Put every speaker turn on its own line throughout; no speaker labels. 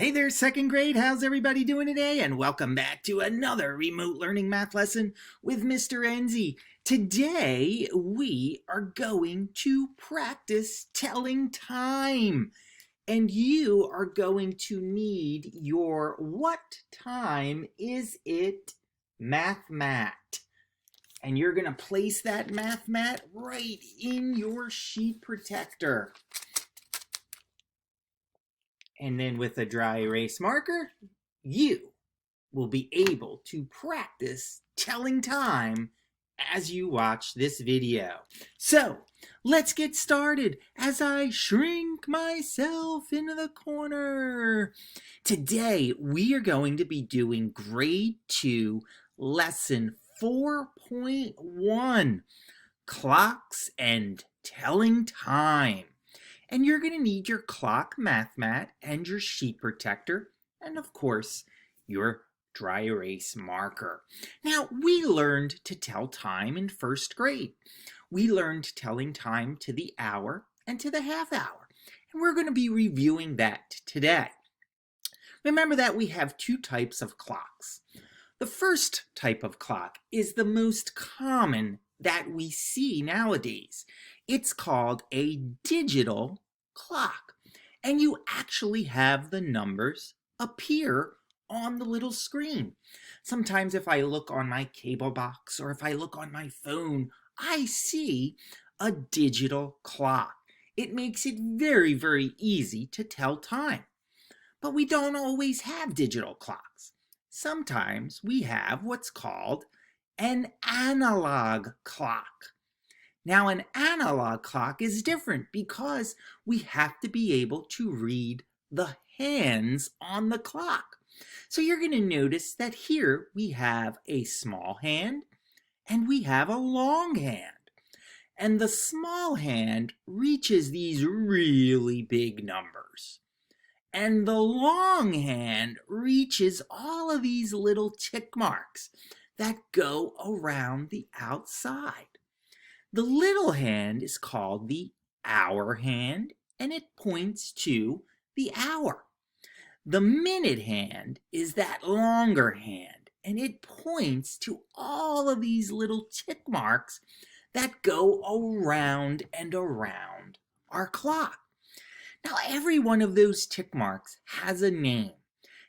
Hey there, second grade. How's everybody doing today? And welcome back to another remote learning math lesson with Mr. Enzi. Today, we are going to practice telling time. And you are going to need your what time is it math mat. And you're going to place that math mat right in your sheet protector. And then with a dry erase marker, you will be able to practice telling time as you watch this video. So let's get started as I shrink myself into the corner. Today we are going to be doing grade 2 lesson 4.1, clocks and telling time. And you're going to need your clock math mat and your sheet protector, and of course, your dry erase marker. Now, we learned to tell time in first grade. We learned telling time to the hour and to the half hour, and we're going to be reviewing that today. Remember that we have two types of clocks. The first type of clock is the most common that we see nowadays. It's called a digital clock, and you actually have the numbers appear on the little screen. Sometimes if I look on my cable box or if I look on my phone, I see a digital clock. It makes it very, very easy to tell time. But we don't always have digital clocks. Sometimes we have what's called an analog clock. Now, an analog clock is different because we have to be able to read the hands on the clock. So you're going to notice that here we have a small hand and we have a long hand. And the small hand reaches these really big numbers. And the long hand reaches all of these little tick marks that go around the outside. The little hand is called the hour hand, and it points to the hour. The minute hand is that longer hand, and it points to all of these little tick marks that go around and around our clock. Now, every one of those tick marks has a name.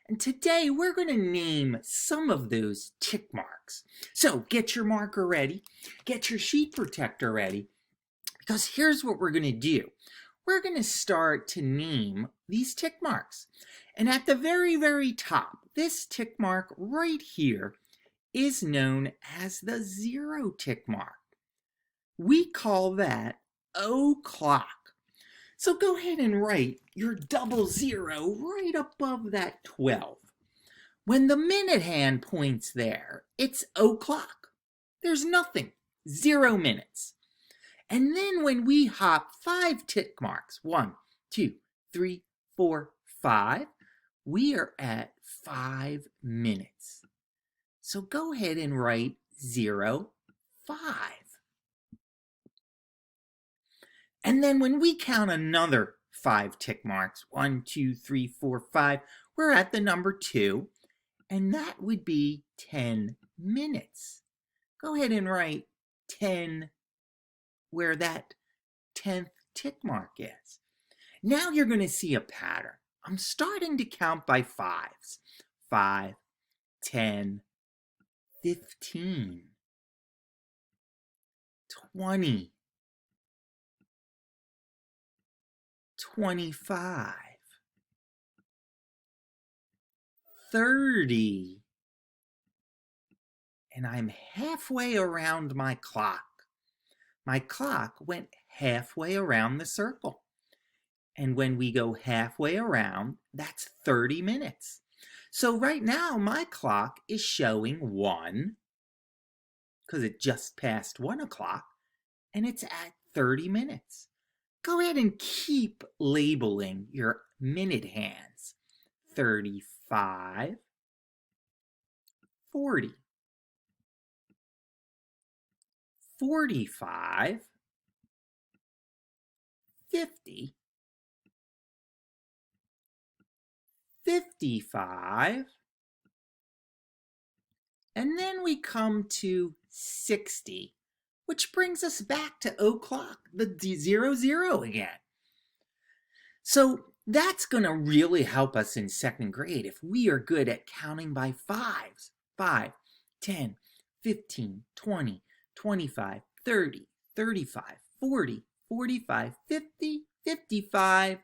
And today we're going to name some of those tick marks. So get your marker ready, get your sheet protector ready, because here's what we're going to do. We're going to start to name these tick marks. And at the very, very top, this tick mark right here is known as the 0 tick mark. We call that o'clock. So go ahead and write your 00 right above that 12. When the minute hand points there, it's o'clock. There's nothing, 0 minutes. And then when we hop 5 tick marks, 1, 2, 3, 4, 5, we are at 5 minutes. So go ahead and write 0, 5. And then when we count another 5 tick marks, 1, 2, 3, 4, 5, we're at the number 2, and that would be 10 minutes. Go ahead and write 10 where that 10th tick mark is. Now you're going to see a pattern. I'm starting to count by 5s. 5, 10, 15, 20, 25, 30, and I'm halfway around my clock. My clock went halfway around the circle. And when we go halfway around, that's 30 minutes. So right now, my clock is showing 1, because it just passed 1 o'clock, and it's at 30 minutes. Go ahead and keep labeling your minute hands. 35, 40, 45, 50, 55, and then we come to 60, which brings us back to o'clock, the 00 again. So that's going to really help us in second grade if we are good at counting by fives. 5, 10, 15, 20, 25, 30, 35, 40, 45, 50, 55,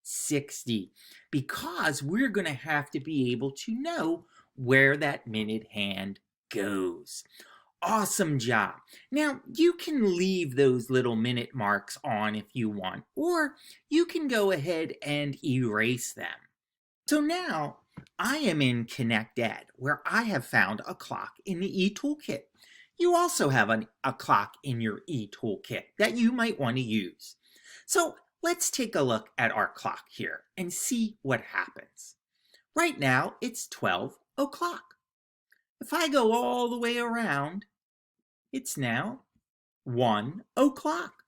60. Because we're going to have to be able to know where that minute hand goes. Awesome job. Now, you can leave those little minute marks on if you want, or you can go ahead and erase them. So now, I am in Connect Ed, where I have found a clock in the e-toolkit. You also have a clock in your e-toolkit that you might want to use. So let's take a look at our clock here and see what happens. Right now, it's 12 o'clock. If I go all the way around, it's now 1 o'clock.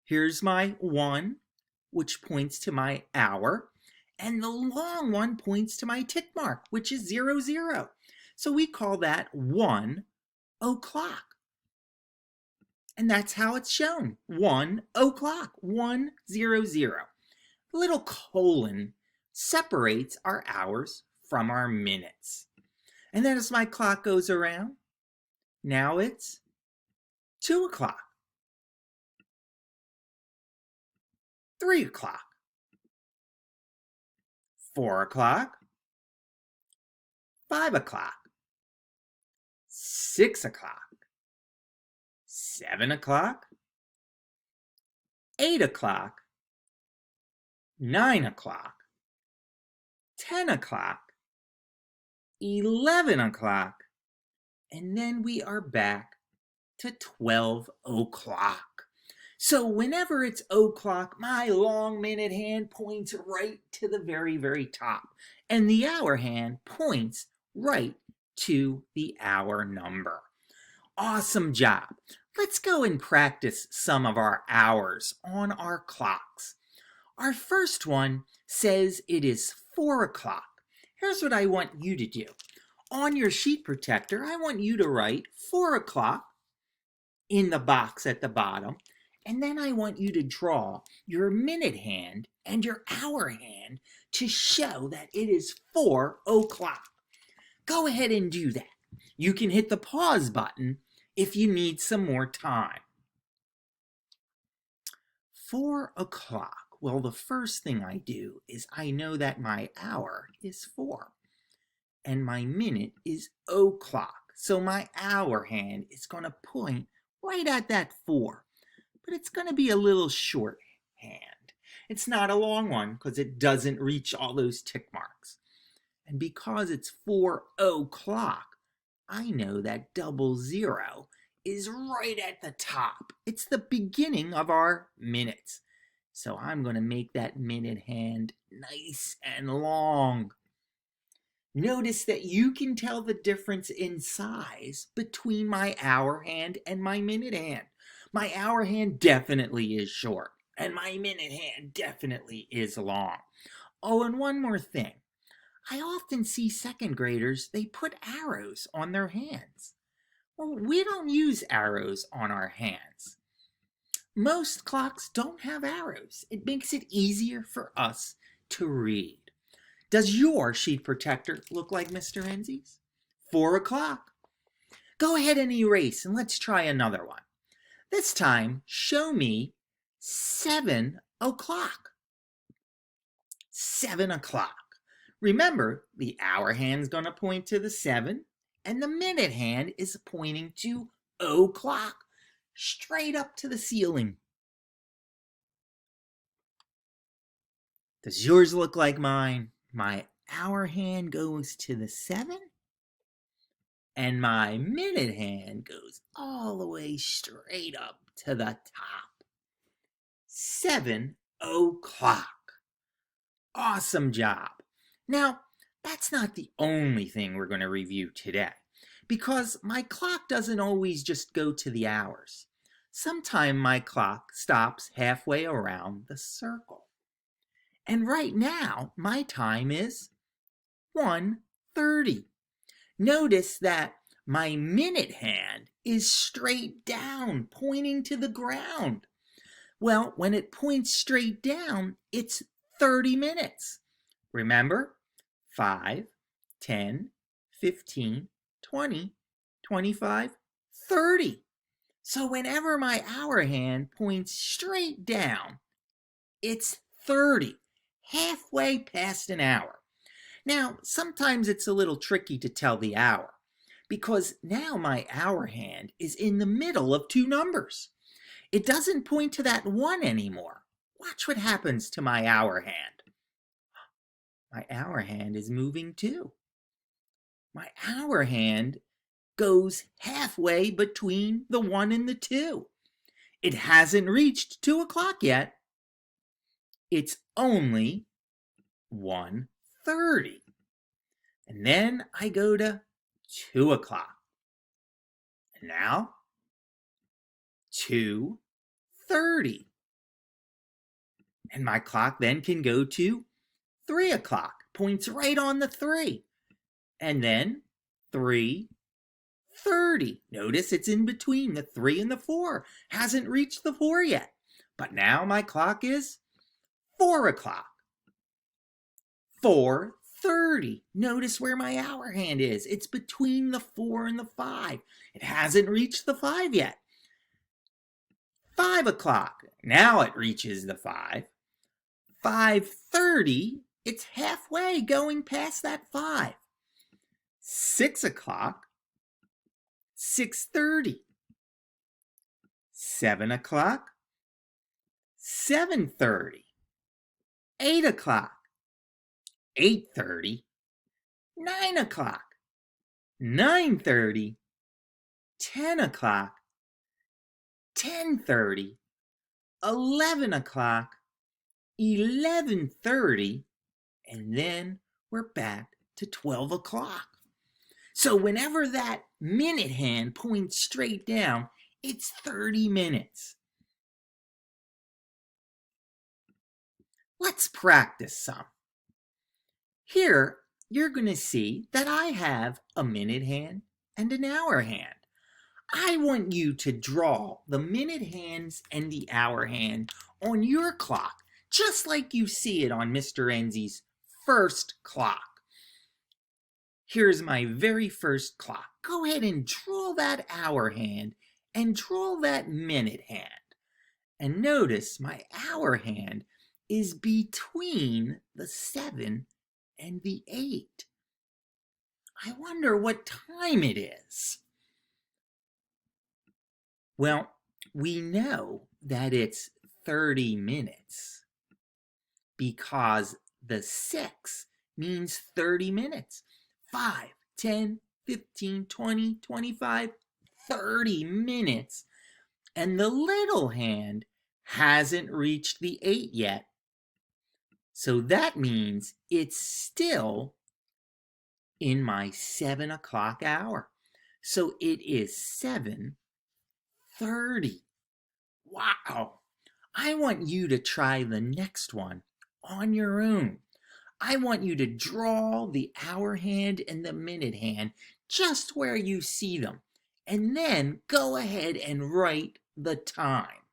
Here's my 1, which points to my hour, and the long one points to my tick mark, which is 00. So we call that 1 o'clock. And that's how it's shown, 1 o'clock, 100. The little colon separates our hours from our minutes. And then as my clock goes around, now it's 2 o'clock, 3 o'clock, 4 o'clock, 5 o'clock, 6 o'clock, 7 o'clock, 8 o'clock, 9 o'clock, 10 o'clock, 11 o'clock, and then we are back to 12 o'clock. So whenever it's o'clock, my long minute hand points right to the very, very top, and the hour hand points right to the hour number. Awesome job. Let's go and practice some of our hours on our clocks. Our first one says it is 4 o'clock. Here's what I want you to do. On your sheet protector, I want you to write 4 o'clock in the box at the bottom, and then I want you to draw your minute hand and your hour hand to show that it is 4 o'clock. Go ahead and do that. You can hit the pause button if you need some more time. 4 o'clock. Well, the first thing I do is I know that my hour is 4 and my minute is o'clock. So my hour hand is going to point right at that 4, but it's going to be a little short hand. It's not a long one because it doesn't reach all those tick marks. And because it's 4 o'clock, I know that 00 is right at the top. It's the beginning of our minutes. So I'm going to make that minute hand nice and long. Notice that you can tell the difference in size between my hour hand and my minute hand. My hour hand definitely is short, and my minute hand definitely is long. Oh, and one more thing. I often see second graders, they put arrows on their hands. Well, we don't use arrows on our hands. Most clocks don't have arrows. It makes it easier for us to read. Does your sheet protector look like Mr. Enzie's? 4 o'clock. Go ahead and erase, and let's try another one. This time, show me 7 o'clock. 7 o'clock. Remember, the hour hand's going to point to the 7, and the minute hand is pointing to o'clock, straight up to the ceiling. Does yours look like mine? My hour hand goes to the 7, and my minute hand goes all the way straight up to the top. 7 o'clock. Awesome job. Now, that's not the only thing we're going to review today, because my clock doesn't always just go to the hours. Sometimes my clock stops halfway around the circle. And right now, my time is 1:30. Notice that my minute hand is straight down, pointing to the ground. Well, when it points straight down, it's 30 minutes. Remember? 5, 10, 15, 20, 25, 30. So whenever my hour hand points straight down, it's 30, halfway past an hour. Now, sometimes it's a little tricky to tell the hour because now my hour hand is in the middle of two numbers. It doesn't point to that 1 anymore. Watch what happens to my hour hand. My hour hand is moving too. My hour hand goes halfway between the 1 and the 2. It hasn't reached 2 o'clock yet. It's only 1:30. And then I go to 2 o'clock. And now 2:30. And my clock then can go to 3 o'clock. Points right on the 3. And then 3:30. Notice it's in between the 3 and the 4. Hasn't reached the 4 yet. But now my clock is 4 o'clock. 4:30. Notice where my hour hand is. It's between the 4 and the 5. It hasn't reached the 5 yet. 5 o'clock. Now it reaches the 5. 5:30. It's halfway going past that 5. 6 o'clock. 6:30. 7 o'clock. 7:30. 8 o'clock. 8:30. 9 o'clock. 9:30. 10 o'clock. 10:30. 11 o'clock. 11:30. And then we're back to 12 o'clock. So whenever that minute hand points straight down, it's 30 minutes. Let's practice some. Here, you're going to see that I have a minute hand and an hour hand. I want you to draw the minute hands and the hour hand on your clock, just like you see it on Mr. Enzi's first clock. Here's my very first clock. Go ahead and draw that hour hand and draw that minute hand. And notice my hour hand is between the 7 and the 8. I wonder what time it is. Well, we know that it's 30 minutes because the 6 means 30 minutes. 5, 10, 15, 20, 25, 30 minutes. And the little hand hasn't reached the 8 yet. So that means it's still in my 7 o'clock hour. So it is 7:30. Wow. I want you to try the next one on your own. I want you to draw the hour hand and the minute hand just where you see them. And then go ahead and write the time.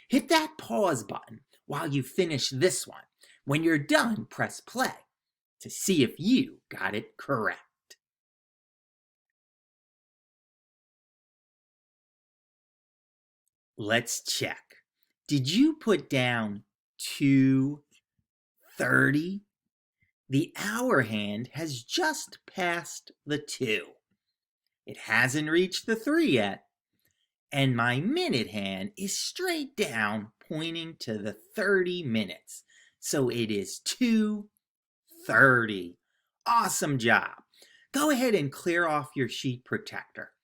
Hit that pause button while you finish this one. When you're done, press play to see if you got it correct. Let's check. Did you put down 2:30? The hour hand has just passed the 2. It hasn't reached the 3 yet. And my minute hand is straight down, pointing to the 30 minutes. So it is 2:30. Awesome job. Go ahead and clear off your sheet protector.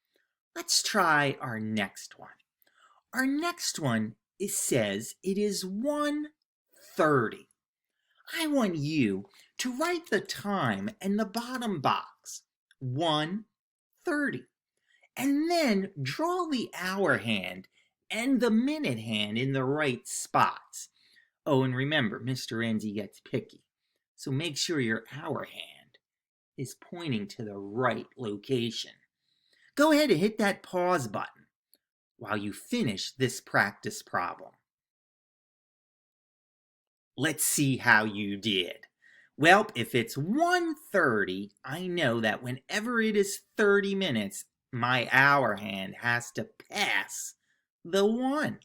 Let's try our next one. Our next one says it is 1:30. I want you to write the time in the bottom box, 1:30. And then draw the hour hand and the minute hand in the right spots. Oh, and remember, Mr. Enzi gets picky. So make sure your hour hand is pointing to the right location. Go ahead and hit that pause button while you finish this practice problem. Let's see how you did. Well, if it's 1:30, I know that whenever it is 30 minutes, my hour hand has to pass the 1.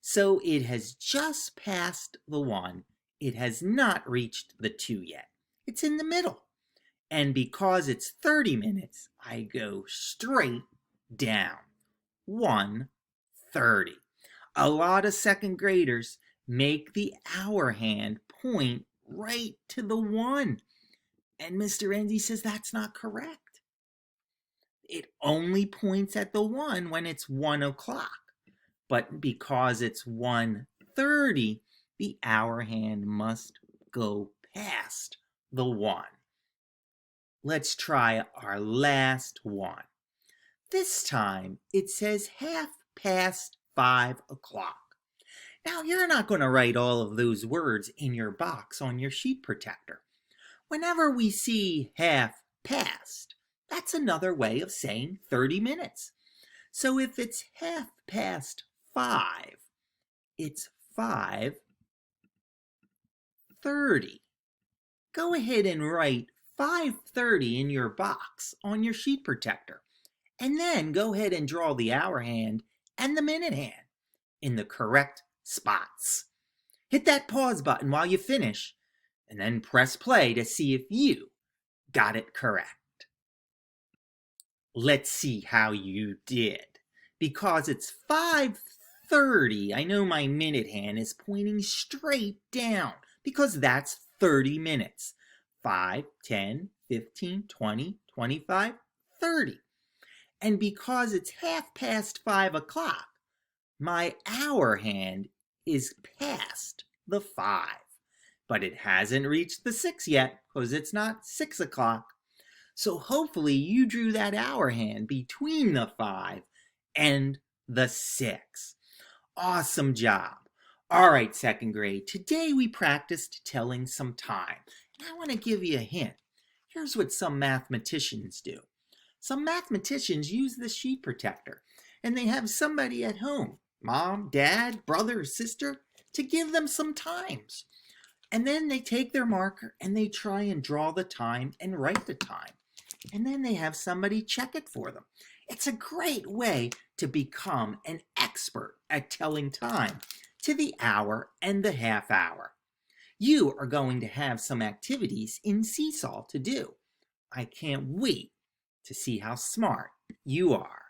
So it has just passed the 1. It has not reached the 2 yet. It's in the middle. And because it's 30 minutes, I go straight down. 1:30. A lot of second graders make the hour hand point right to the 1. And Mr. Enzi says that's not correct. It only points at the 1 when it's 1 o'clock. But because it's 1:30, the hour hand must go past the 1. Let's try our last one. This time it says 5:30. Now you're not going to write all of those words in your box on your sheet protector. Whenever we see half past, that's another way of saying 30 minutes. So if it's 5:30, it's 5:30. Go ahead and write 5:30 in your box on your sheet protector. And then go ahead and draw the hour hand and the minute hand in the correct spots. Hit that pause button while you finish, and then press play to see if you got it correct. Let's see how you did. Because it's 5:30, I know my minute hand is pointing straight down because that's 30 minutes. 5, 10, 15, 20, 25, 30. And because it's 5:30, my hour hand is past the 5. But it hasn't reached the 6 yet because it's not 6 o'clock. So hopefully you drew that hour hand between the 5 and the 6. Awesome job. All right, second grade, today we practiced telling some time. And I want to give you a hint. Here's what some mathematicians do. Some mathematicians use the sheet protector, and they have somebody at home, mom, dad, brother, or sister, to give them some times. And then they take their marker and they try and draw the time and write the time. And then they have somebody check it for them. It's a great way to become an expert at telling time to the hour and the half hour. You are going to have some activities in Seesaw to do. I can't wait to see how smart you are.